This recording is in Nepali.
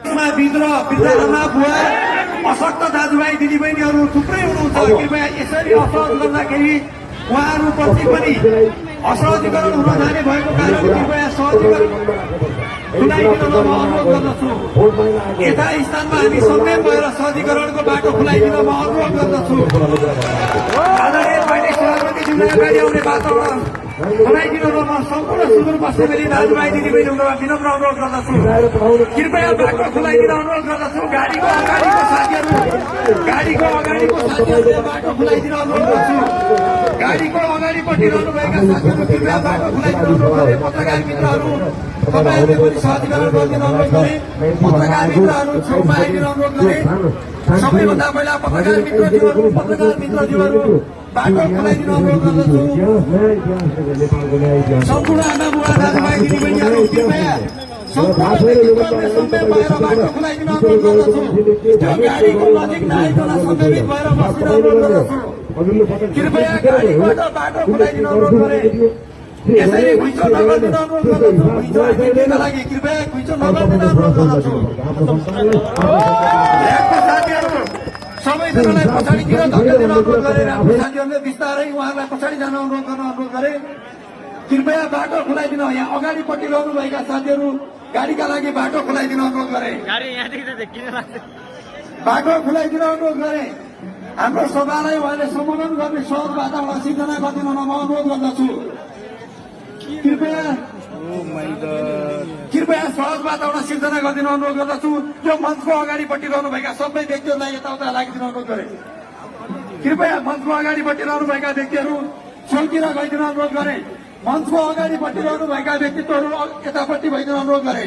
वृद्धाआमा बुवा अशक्त दाजुभाइ दिदीबहिनीहरू थुप्रै हुनुहुन्छ। कृपया यसरी असहज गर्दाखेरि उहाँहरूप्रति पनि असहजीकरण हुन जाने भएको कारण कृपया सहजीकरण खुलाइदिन म अनुरोध गर्दछु। यथा स्थानमा हामी संयम भएर सहजीकरणको बाटो खुलाइदिन म अनुरोध गर्दछु। आदरणीय पार्टी सभापतिज्यूलाई अगाडि आउने वातावरण बनाइदिन म सम्पूर्ण सुदूरपश्चिमेली दाजुभाइ दिदीबहिनीहरूमा विनम्र अनुरोध गर्दछु। कृपया बाटो खुलाइदिन अनुरोध गर्दछु। गाडीको अगाडिको साथीहरूले बाटो खुलाइदिन अनुरोध गर्छु। गाडीको अगाडिपट्टि रहनुभएका साथीहरू कृपया बाटो खुलाइदिन अनुरोध गरे। पत्रकार मित्रहरू तपाईँहरूले पनि सहजीकरण गरिदिन अनुरोध गरे। पत्रकार मित्रहरू छेउमा आइदिन अनुरोध गरे। सबैभन्दा पहिला पत्रकार मित्रज्यूहरू बाटो खुलाइदिन अनुरोध गर्दछु। सम्पूर्ण आमा बुवा दाजुभाइ दिदीबहिनीहरू कृपया संयम भएर बाटो खुलाइदिन अनुरोध गर्दछु। त्यो गाडीको नजिक नआइकन संयमित भएर बसिन अनुरोध गर्दछु। कृपया गाडीबाट बाटो खुलाइदिन अनुरोध गरे। यसरी घुइँचो नगरिदिन अनुरोध गर्दछु। घुइँचो आइदिनका लागि कृपया घुइँचो नगरिदिन अनुरोध गर्दछु। साथीहरू सबैजनालाई पछाडितिर धकेलिदिन अनुरोध गरेर हाम्रो साथीहरूले बिस्तारै उहाँहरूलाई पछाडि जान अनुरोध गरे। कृपया बाटो खुलाइदिन। यहाँ अगाडिपट्टि रहनुभएका साथीहरू गाडीका लागि बाटो खुलाइदिन अनुरोध गरे। बाटो खुलाइदिन अनुरोध गरे। हाम्रो सभालाई उहाँले सम्बोधन गर्ने सहज वातावरण सिर्जना गरिदिन म अनुरोध गर्दछु। कृपया सहज वातावरण सिर्जना गरिदिन अनुरोध गर्दछु। यो मञ्चको अगाडिपट्टि रहनुभएका सबै व्यक्तिहरूलाई यताउता लागिदिन अनुरोध गरे। कृपया मञ्चको अगाडिपट्टि रहनुभएका व्यक्तिहरू छेउतिर गइदिन अनुरोध गरे। मञ्चको अगाडिपट्टि रहनुभएका व्यक्तित्वहरू यतापट्टि भइदिन अनुरोध गरे।